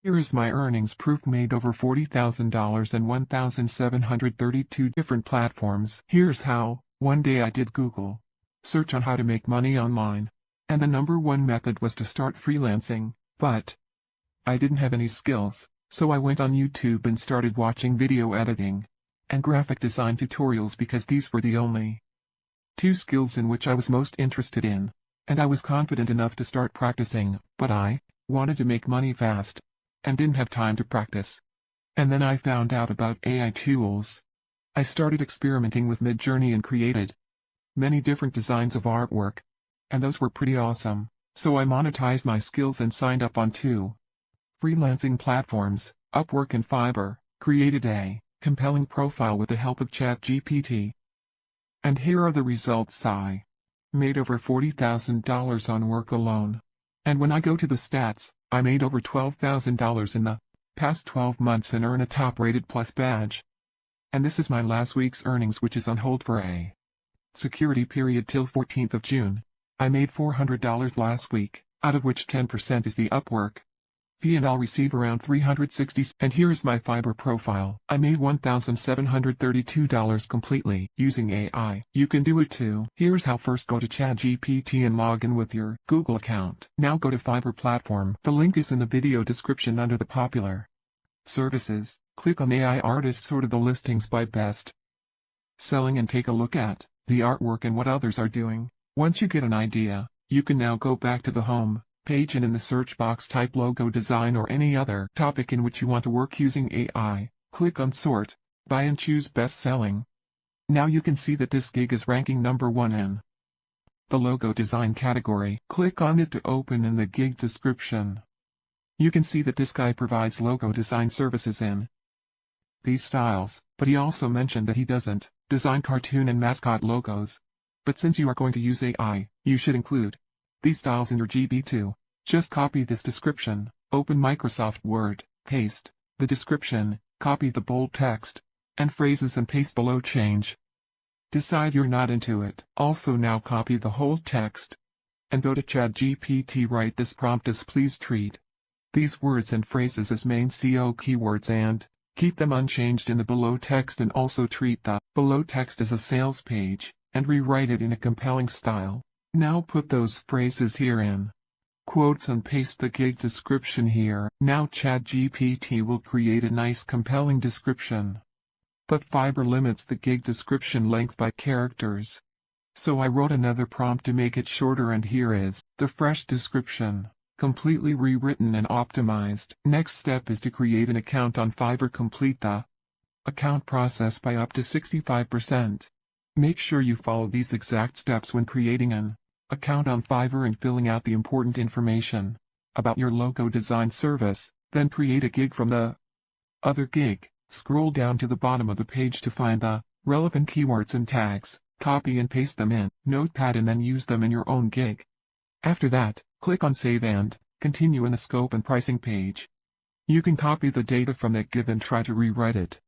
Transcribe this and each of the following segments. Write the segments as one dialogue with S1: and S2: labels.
S1: Here is my earnings proof. Made over $40,000 and 1,732 different platforms. Here's how. One day I did Google search on how to make money online. And the #1 method was to start freelancing, but I didn't have any skills, so I went on YouTube and started watching video editing and graphic design tutorials because these were the only two skills in which I was most interested in, and I was confident enough to start practicing, but I wanted to make money fast and didn't have time to practice. And then I found out about AI tools. I started experimenting with Midjourney and created many different designs of artwork, and those were pretty awesome, so I monetized my skills and signed up on 2 freelancing platforms, Upwork and Fiverr, created a compelling profile with the help of ChatGPT. And here are the results. I made over $40,000 on work alone. And when I go to the stats, I made over $12,000 in the past 12 months and earn a top-rated plus badge. And this is my last week's earnings, which is on hold for a security period till 14th of June. I made $400 last week, out of which 10% is the Upwork fee, and I'll receive around $360. And here is my Fiverr profile. I made $1,732 completely using AI. You can do it too. Here's how. First, go to ChatGPT and log in with your Google account. Now go to Fiverr platform. The link is in the video description under the popular services. Click on AI artists, sort of the listings by best selling, and take a look at the artwork and what others are doing. Once you get an idea, you can now go back to the home page and in the search box type logo design or any other topic in which you want to work using AI. Click on sort by and choose best selling. Now you can see that this gig is ranking #1 in the logo design category. Click on it to open in the gig description. You can see that this guy provides logo design services in these styles, but he also mentioned that he doesn't design cartoon and mascot logos. But since you are going to use AI, you should include these styles in your GB too. Just copy this description, open Microsoft Word, paste the description, copy the bold text and phrases and paste below. Change. Decide you're not into it. Also now copy the whole text and go to ChatGPT. Write this prompt as: please treat these words and phrases as main SEO keywords and keep them unchanged in the below text, and also treat the below text as a sales page and rewrite it in a compelling style. Now put those phrases here in quotes and paste the gig description here. Now ChatGPT will create a nice compelling description. But Fiverr limits the gig description length by characters. So I wrote another prompt to make it shorter, and here is the fresh description, completely rewritten and optimized. Next step is to create an account on Fiverr. Complete the account process by up to 65%. Make sure you follow these exact steps when creating an account on Fiverr and filling out the important information about your logo design service. Then create a gig from the other gig. Scroll down to the bottom of the page to find the relevant keywords and tags, copy and paste them in Notepad, and then use them in your own gig. After that, click on Save and Continue in the scope and pricing page. You can copy the data from that gig and try to rewrite it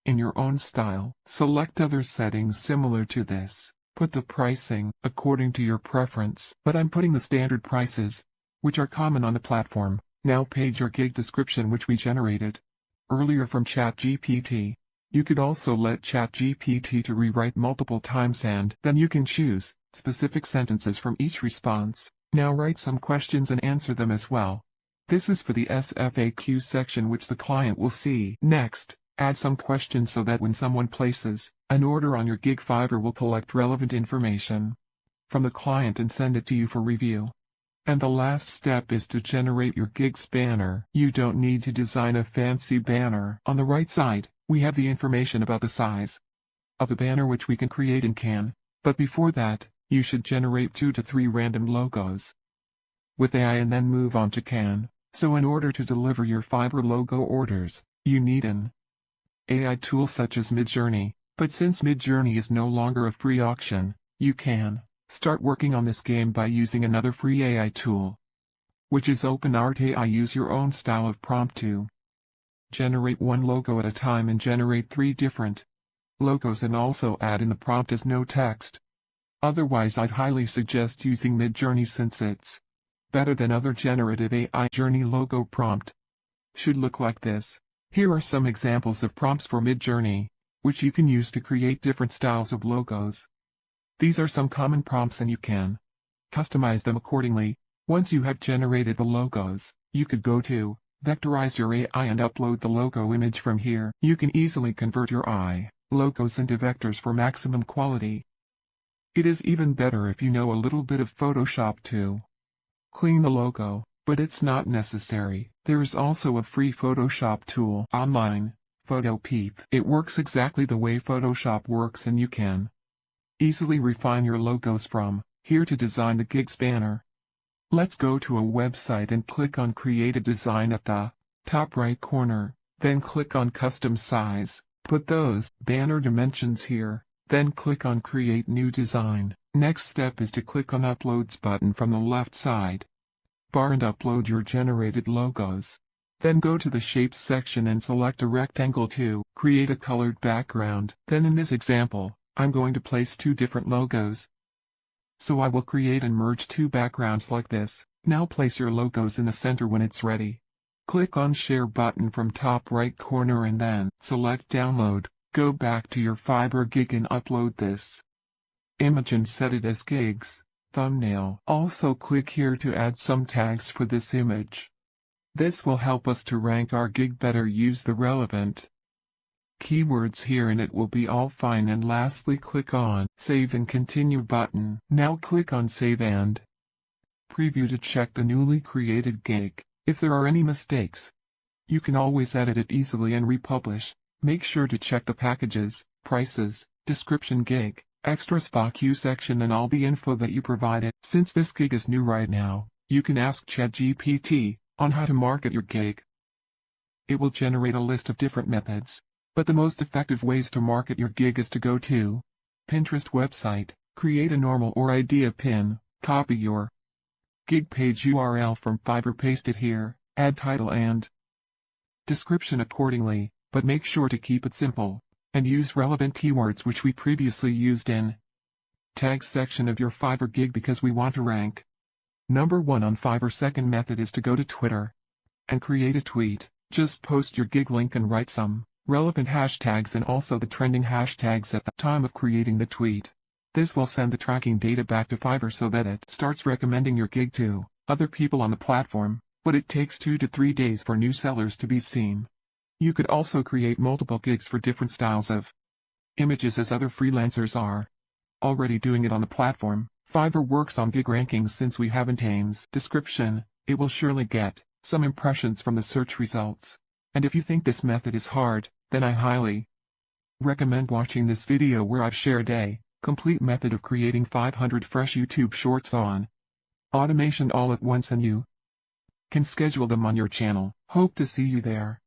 S1: in your own style. Select other settings similar to this. Put the pricing according to your preference, but I'm putting the standard prices, which are common on the platform. Now page your gig description, which we generated earlier from ChatGPT. You could also let ChatGPT to rewrite multiple times, and then you can choose specific sentences from each response. Now write some questions and answer them as well. This is for the SFAQ section, which the client will see. Next, add some questions so that when someone places an order on your gig, Fiverr will collect relevant information from the client and send it to you for review. And the last step is to generate your gig's banner. You don't need to design a fancy banner. On the right side, we have the information about the size of the banner, which we can create in Can. But before that, you should generate 2 to 3 random logos with AI and then move on to Can. So in order to deliver your Fiverr logo orders, you need an AI tool such as Midjourney. But since Midjourney is no longer a free auction, you can start working on this game by using another free AI tool, which is OpenArt AI. Use your own style of prompt to generate one logo at a time and generate 3 different logos, and also add in the prompt as no text. Otherwise, I'd highly suggest using Midjourney since it's better than other generative AI. Journey logo prompt. should look like this. Here are some examples of prompts for Midjourney, which you can use to create different styles of logos. These are some common prompts and you can customize them accordingly. Once you have generated the logos, you could go to Vectorize your AI and upload the logo image from here. You can easily convert your AI logos into vectors for maximum quality. It is even better if you know a little bit of Photoshop to clean the logo, but it's not necessary. There is also a free Photoshop tool online, PhotoPeep. It works exactly the way Photoshop works and you can easily refine your logos from here to design the gig's banner. Let's go to a website and click on Create a Design at the top right corner, then click on Custom Size, put those banner dimensions here, then click on Create New Design. Next step is to click on Uploads button from the left side bar and upload your generated logos. Then go to the Shapes section and select a rectangle to create a colored background. Then in this example, I'm going to place two different logos. So I will create and merge two backgrounds like this. Now place your logos in the center when it's ready. Click on Share button from top right corner and then select Download. Go back to your Fiverr gig and upload this image and set it as gig's thumbnail. Also click here to add some tags for this image. This will help us to rank our gig better. Use the relevant keywords here and it will be all fine. And lastly click on Save and Continue button. Now click on Save and Preview to check the newly created gig. If there are any mistakes, you can always edit it easily and republish. Make sure to check the packages, prices, description gig, extras FAQ section and all the info that you provided. Since this gig is new right now, you can ask ChatGPT on how to market your gig. It will generate a list of different methods. But the most effective ways to market your gig is to go to Pinterest website, create a normal or idea pin, copy your gig page URL from Fiverr, paste it here, add title and description accordingly, but make sure to keep it simple, and use relevant keywords which we previously used in tags section of your Fiverr gig because we want to rank number 1 on Fiverr. Second method is to go to Twitter and create a tweet. Just post your gig link and write some relevant hashtags and also the trending hashtags at the time of creating the tweet. This will send the tracking data back to Fiverr so that it starts recommending your gig to other people on the platform, but it takes 2 to 3 days for new sellers to be seen. You could also create multiple gigs for different styles of images as other freelancers are already doing it on the platform. Fiverr works on gig rankings. Since we haven't aims description, it will surely get some impressions from the search results. And if you think this method is hard, then I highly recommend watching this video where I've shared a complete method of creating 500 fresh YouTube shorts on automation all at once and you can schedule them on your channel. Hope to see you there.